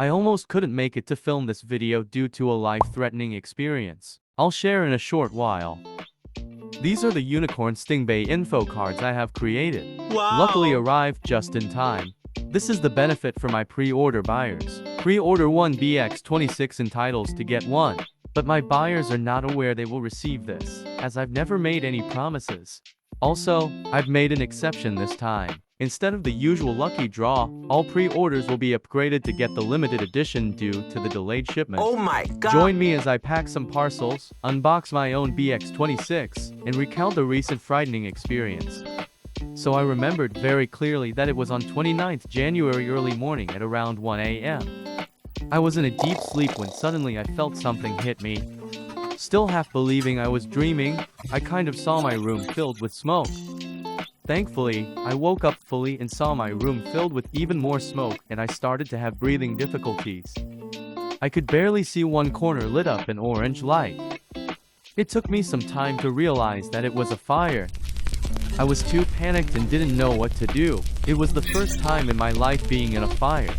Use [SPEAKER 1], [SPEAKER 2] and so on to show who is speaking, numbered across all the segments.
[SPEAKER 1] I almost couldn't make it to film this video due to a life-threatening experience. I'll share in a short while. These are the Unicorn Stingray info cards I have created.
[SPEAKER 2] Wow!
[SPEAKER 1] Luckily arrived just in time. This is the benefit for my pre-order buyers. Pre-order one BX-26 entitles to get one. But my buyers are not aware they will receive this, as I've never made any promises. Also, I've made an exception this time. Instead of the usual lucky draw, all pre-orders will be upgraded to get the limited edition due to the delayed shipment.
[SPEAKER 2] Oh my god!
[SPEAKER 1] Join me as I pack some parcels, unbox my own BX-26, and recount the recent frightening experience. So I remembered very clearly that it was on 29th January early morning at around 1 a.m. I was in a deep sleep when suddenly I felt something hit me. Still half believing I was dreaming, I kind of saw my room filled with smoke. Thankfully, I woke up fully and saw my room filled with even more smoke, and I started to have breathing difficulties. I could barely see one corner lit up in orange light. It took me some time to realize that it was a fire. I was too panicked and didn't know what to do. It was the first time in my life being in a fire.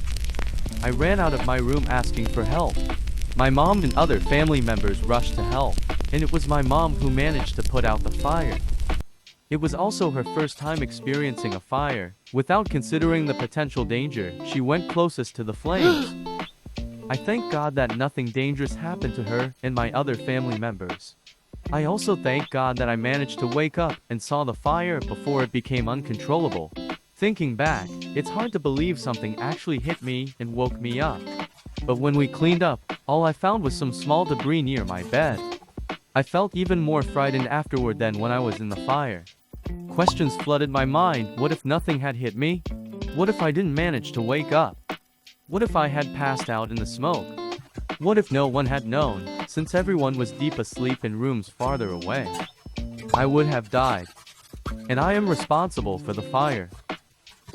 [SPEAKER 1] I ran out of my room asking for help. My mom and other family members rushed to help, and it was my mom who managed to put out the fire. It was also her first time experiencing a fire. Without considering the potential danger, she went closest to the flames. I thank God that nothing dangerous happened to her and my other family members. I also thank God that I managed to wake up and saw the fire before it became uncontrollable. Thinking back, it's hard to believe something actually hit me and woke me up. But when we cleaned up, all I found was some small debris near my bed. I felt even more frightened afterward than when I was in the fire. Questions flooded my mind. What if nothing had hit me? What if I didn't manage to wake up? What if I had passed out in the smoke? What if no one had known, since everyone was deep asleep in rooms farther away? I would have died. And I am responsible for the fire.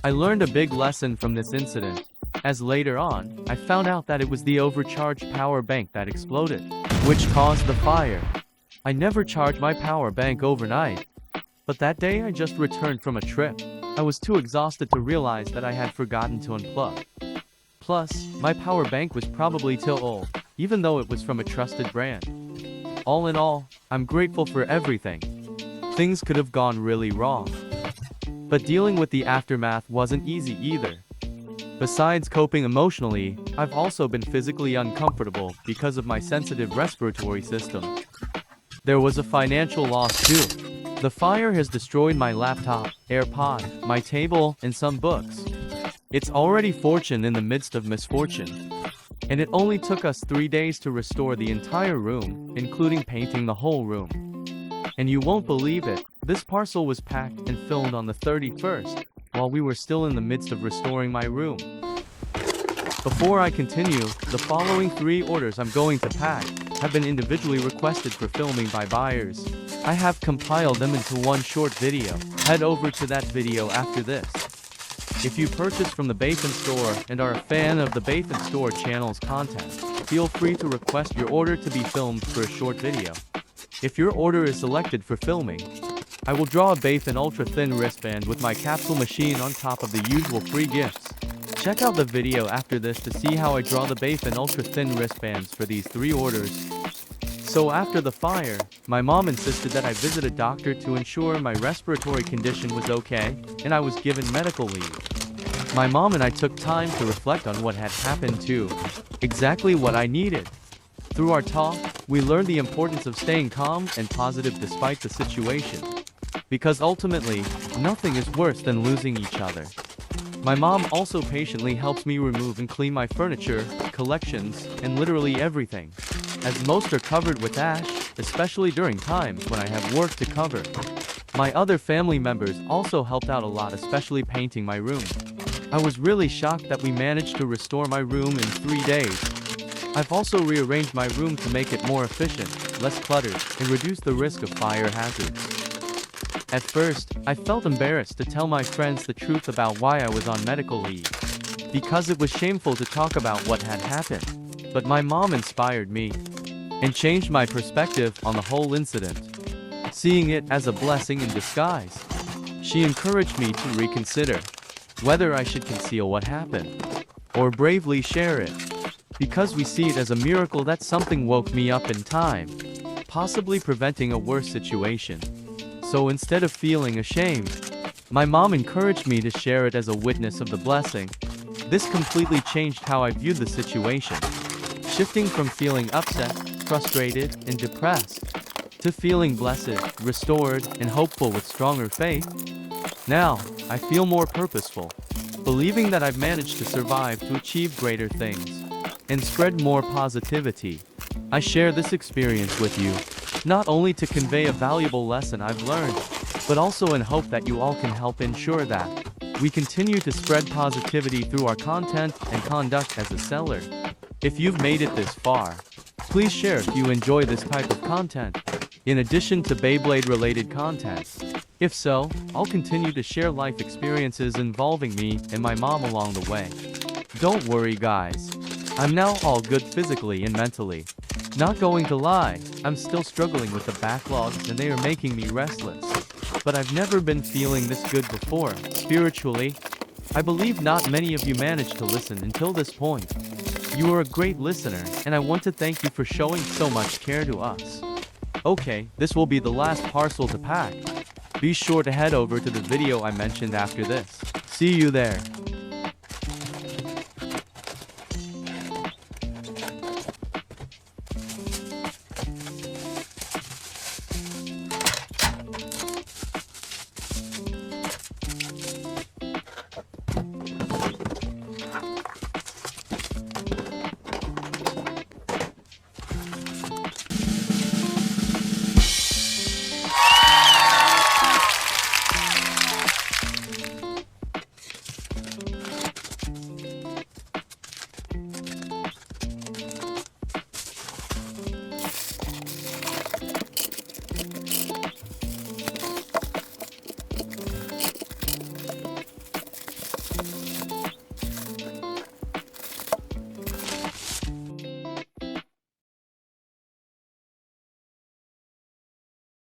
[SPEAKER 1] I learned a big lesson from this incident, as later on, I found out that it was the overcharged power bank that exploded, which caused the fire. I never charged my power bank overnight. But that day I just returned from a trip. I was too exhausted to realize that I had forgotten to unplug. Plus, my power bank was probably too old, even though it was from a trusted brand. All in all, I'm grateful for everything. Things could have gone really wrong. But dealing with the aftermath wasn't easy either. Besides coping emotionally, I've also been physically uncomfortable because of my sensitive respiratory system. There was a financial loss too. The fire has destroyed my laptop, AirPod, my table, and some books. It's already fortune in the midst of misfortune. And it only took us 3 days to restore the entire room, including painting the whole room. And you won't believe it, this parcel was packed and filmed on the 31st, while we were still in the midst of restoring my room. Before I continue, the following 3 orders I'm going to pack have been individually requested for filming by buyers. I have compiled them into one short video. Head over to that video after this. If you purchase from the Beyfan store and are a fan of the Beyfan store channel's content, feel free to request your order to be filmed for a short video. If your order is selected for filming, I will draw a Beyfan ultra-thin wristband with my capsule machine on top of the usual free gifts. Check out the video after this to see how I draw the Beyfan ultra-thin wristbands for these 3 orders. So after the fire, my mom insisted that I visit a doctor to ensure my respiratory condition was okay, and I was given medical leave. My mom and I took time to reflect on what had happened too. Exactly what I needed. Through our talk, we learned the importance of staying calm and positive despite the situation. Because ultimately, nothing is worse than losing each other. My mom also patiently helps me remove and clean my furniture, collections, and literally everything, as most are covered with ash, especially during times when I have work to cover. My other family members also helped out a lot, especially painting my room. I was really shocked that we managed to restore my room in 3 days. I've also rearranged my room to make it more efficient, less cluttered, and reduce the risk of fire hazards. At first, I felt embarrassed to tell my friends the truth about why I was on medical leave, because it was shameful to talk about what had happened. But my mom inspired me and changed my perspective on the whole incident, seeing it as a blessing in disguise. She encouraged me to reconsider whether I should conceal what happened or bravely share it. because we see it as a miracle that something woke me up in time, possibly preventing a worse situation. So instead of feeling ashamed, my mom encouraged me to share it as a witness of the blessing. This completely changed how I viewed the situation, shifting from feeling upset, frustrated, and depressed, to feeling blessed, restored, and hopeful with stronger faith. Now, I feel more purposeful, believing that I've managed to survive to achieve greater things, and spread more positivity. I share this experience with you, not only to convey a valuable lesson I've learned, but also in hope that you all can help ensure that we continue to spread positivity through our content and conduct as a seller. If you've made it this far, please share if you enjoy this type of content, in addition to Beyblade related content. If so, I'll continue to share life experiences involving me and my mom along the way. Don't worry guys, I'm now all good physically and mentally. Not going to lie, I'm still struggling with the backlogs and they are making me restless. But I've never been feeling this good before. Spiritually, I believe not many of you managed to listen until this point. You are a great listener, and I want to thank you for showing so much care to us. Okay, this will be the last parcel to pack. Be sure to head over to the video I mentioned after this. See you there.